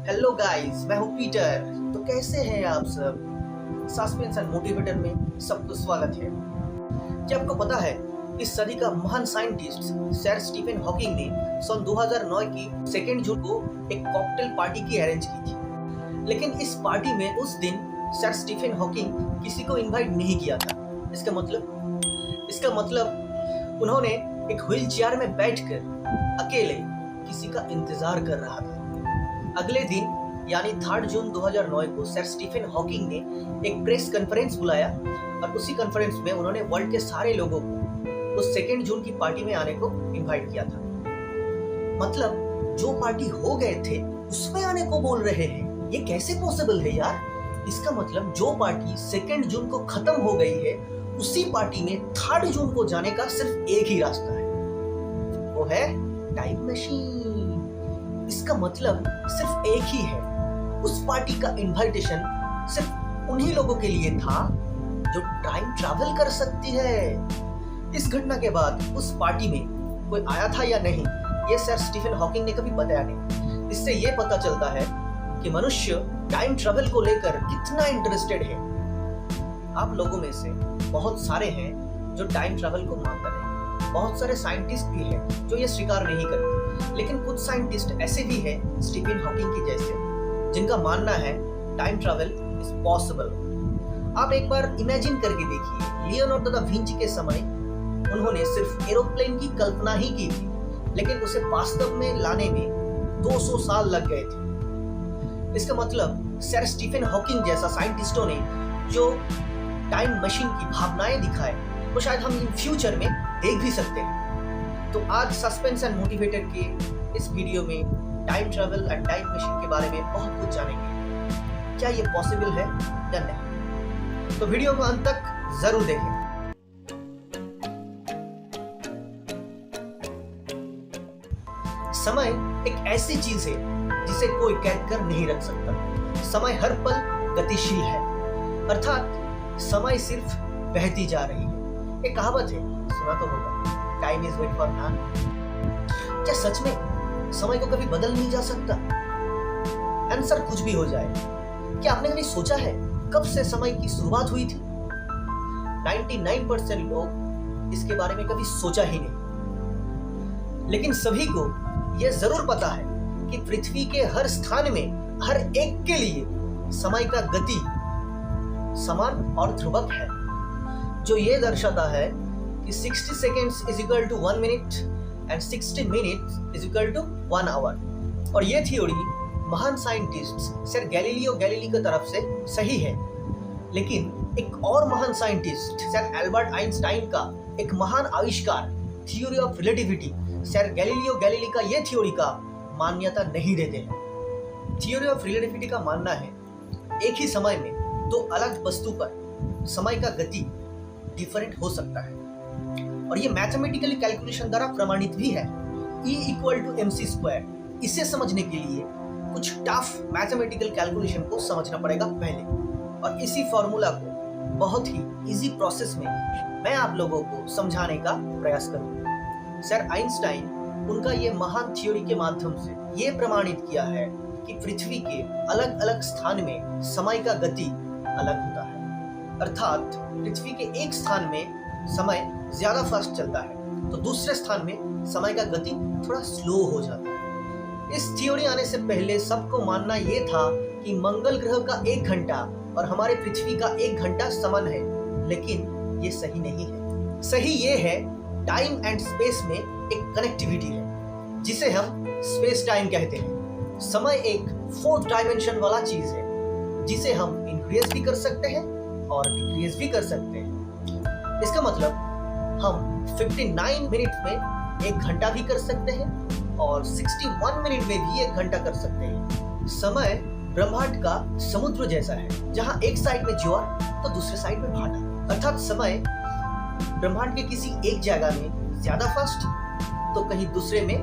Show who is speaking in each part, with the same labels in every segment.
Speaker 1: Hello guys, मैं हूं Peter. तो कैसे हैं आप सब? सस्पेंस एंड मोटिवेटर में सबको स्वागत है। क्या आपको पता है इस सदी का महान साइंटिस्ट सर स्टीफन हॉकिंग ने सन 2009 की 2 जून को एक कॉकटेल पार्टी की अरेंज की थी। लेकिन इस पार्टी में उस दिन सर स्टीफन हॉकिंग किसी को इनवाइट नहीं किया था। इसका मतलब उन्होंने एक व्हील चेयर में बैठकर अकेले किसी का इंतजार कर रहा था। अगले दिन यानी 3 जून 2009 को सर स्टीफन हॉकिंग ने एक प्रेस कॉन्फ्रेंस बुलाया और उसी कॉन्फ्रेंस में उन्होंने वर्ल्ड के सारे लोगों को उस 2 जून की पार्टी में आने को इनवाइट किया था। मतलब जो पार्टी हो गए थे उसमें आने को बोल रहे हैं, ये कैसे पॉसिबल है यार? इसका मतलब जो पार्टी 2 जून को खत्म हो गई है उसी पार्टी में 3 जून को जाने का सिर्फ एक ही रास्ता है, वो है टाइम मशीन। इसका मतलब सिर्फ एक ही है, उस पार्टी का इनविटेशन सिर्फ उन्हीं लोगों के लिए था जो टाइम ट्रैवल कर सकती है। इस घटना के बाद उस पार्टी में कोई आया था या नहीं, ये सर स्टीफन हॉकिंग ने कभी बताया नहीं। इससे ये पता चलता है कि मनुष्य टाइम ट्रैवल को लेकर कितना इंटरेस्टेड है। आप लोगों में से बहुत सारे हैं जो टाइम ट्रैवल को मानते हैं, बहुत सारे साइंटिस्ट भी हैं जो ये स्वीकार नहीं करते, लेकिन कुछ साइंटिस्ट ऐसे भी हैं स्टीफन हॉकिंग की जैसे, जिनका मानना है टाइम ट्रैवल इज पॉसिबल। आप एक बार इमेजिन करके देखिए, लियोनार्डो दा विंची के समय उन्होंने सिर्फ एरोप्लेन की कल्पना ही की थी, लेकिन उसे वास्तव में लाने में 200 साल लग गए थे। इसका मतलब सर स्टीफन हॉकिंग जैसा साइंटिस्टों ने जो टाइम मशीन की भावनाएं दिखाए वो शायद हम इन फ्यूचर में देख भी सकते हैं। तो आज सस्पेंस एंड मोटिवेटर के इस वीडियो में time travel and time machine के बारे में बहुत कुछ जानेंगे। क्या ये पॉसिबल है या नहीं? तो वीडियो को अंत तक जरूर देखें। समय एक ऐसी चीज है जिसे कोई कैद कर नहीं रख सकता। समय हर पल गतिशील है, अर्थात समय सिर्फ बहती जा रही है। एक कहावत है, सुना तो होगा, time is wait for none. क्या सच में समय को कभी बदल नहीं जा सकता? आंसर कुछ भी हो जाए। क्या आपने कभी सोचा है कब से समय की शुरुआत हुई थी? 99% लोग इसके बारे में कभी सोचा ही नहीं। लेकिन सभी को यह जरूर पता है कि पृथ्वी के हर स्थान में हर एक के लिए समय का गति समान और ध्रुवक है, जो ये दर्शाता है कि 60 seconds is equal to 1 minute and 60 minutes is equal to 1 hour। और ये थ्योरी महान साइंटिस्ट सर गैलीलियो गैलीली की तरफ से सही है, लेकिन एक और महान साइंटिस्ट सर एल्बर्ट आइंस्टाइन का एक महान आविष्कार theory of relativity sir Galileo Galilei का ये थ्योरी का मान्यता नहीं देते हैं। थ्योरी ऑफ रिलेटिविटी का मानना है एक ही समय में दो अलग वस्तु पर समय का गति डिफरेंट हो सकता है, और ये मैथमेटिकली कैलकुलेशन द्वारा प्रमाणित भी है। E = mc²। इसे समझने के लिए कुछ टफ मैथमेटिकल कैलकुलेशन को समझना पड़ेगा पहले, और इसी फॉर्मूला को बहुत ही इजी प्रोसेस में मैं आप लोगों को समझाने का प्रयास करूंगा। सर आइंस्टाइन उनका ये महान थ्योरी के माध्यम से ये प्रमाणित किया है कि पृथ्वी के अलग अलग स्थान में समय का गति अलग होता है, अर्थात पृथ्वी के एक स्थान में समय ज्यादा फास्ट चलता है तो दूसरे स्थान में समय का गति थोड़ा स्लो हो जाता है। इस थ्योरी आने से पहले सबको मानना यह था कि मंगल ग्रह का 1 घंटा और हमारे पृथ्वी का 1 घंटा समान है, लेकिन ये सही नहीं है। सही ये है टाइम एंड स्पेस में एक कनेक्टिविटी है जिसे हम स्पेस टाइम कहते हैं। समय एक 4th डायमेंशन वाला चीज है जिसे हम इंक्रीज भी कर सकते हैं और डिक्रीज भी कर सकते हैं। इसका मतलब हम 59 मिनट में 1 घंटा भी कर सकते हैं और 61 मिनट में भी 1 घंटा कर सकते हैं। समय ब्रह्मांड का समुद्र जैसा है, जहां एक साइड में ज्वार तो दूसरे साइड में भाटा, अर्थात समय ब्रह्मांड के किसी एक जगह में ज्यादा फास्ट तो कहीं दूसरे में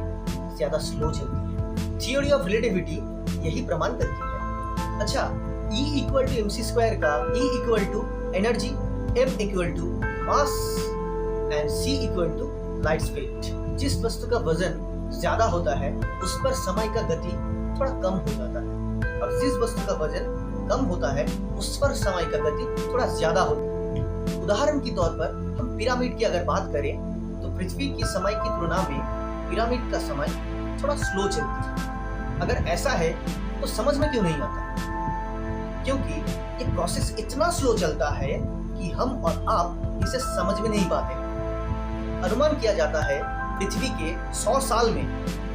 Speaker 1: ज्यादा स्लो चलती है। थ्योरी ऑफ रिलेटिविटी यही प्रमाण करती है। अच्छा, E = mc² का E = energy, M = mass and C = light speed. जिस वस्तु का वजन ज्यादा होता है उस पर समय का गति थोड़ा कम हो जाता है और जिस वस्तु का वजन कम होता है उस पर समय का गति थोड़ा ज्यादा होती है। उदाहरण के तौर पर हम पिरामिड की अगर बात करें तो पृथ्वी की समय की तुलना में पिरामिड का समय थोड़ा स्लो चलती है। अगर ऐसा है तो समझ में क्यों नहीं आता? क्योंकि ये प्रोसेस इतना स्लो चलता है कि हम और आप इसे समझ में नहीं पाते। अनुमान किया जाता है पृथ्वी के 100 साल में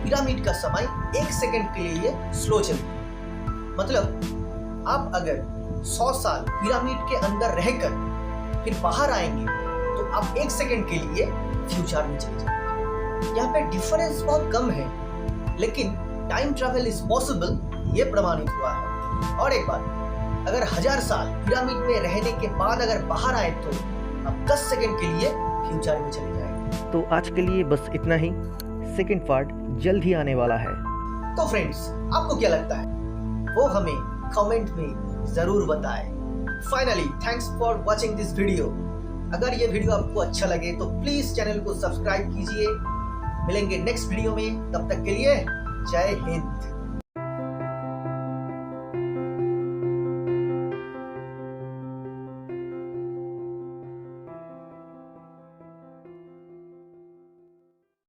Speaker 1: पिरामिड का समय 1 सेकंड के लिए स्लो चलता है। मतलब आप अगर 100 साल पिरामिड के अंदर रहकर फिर बाहर आएंगे तो आप 1 सेकंड के लिए फ्यूचर में चले जाएंगे। यहाँ पे डिफरेंस बहुत कम है, लेकिन टाइम ट्रैवल इज पॉसिबल, ये प्रमाणित हुआ है। और एक बात, अगर 1000 साल पिरामिड में रहने के बाद अगर बाहर आए तो आप 10 सेकंड के लिए फ्यूचर में चले जाएंगे।
Speaker 2: तो आज के लिए बस इतना ही। सेकंड पार्ट जल्द ही आने वाला है।
Speaker 1: तो फ्रेंड्स, आपको क्या लगता है वो हमें कमेंट में जरूर बताएं। Finally thanks for watching this video. अगर ये वीडियो आपको अच्छा लगे तो प्लीज चैनल को सब्सक्राइब कीजिए। मिलेंगे नेक्स्ट वीडियो में, तब तक के लिए जय हिंद।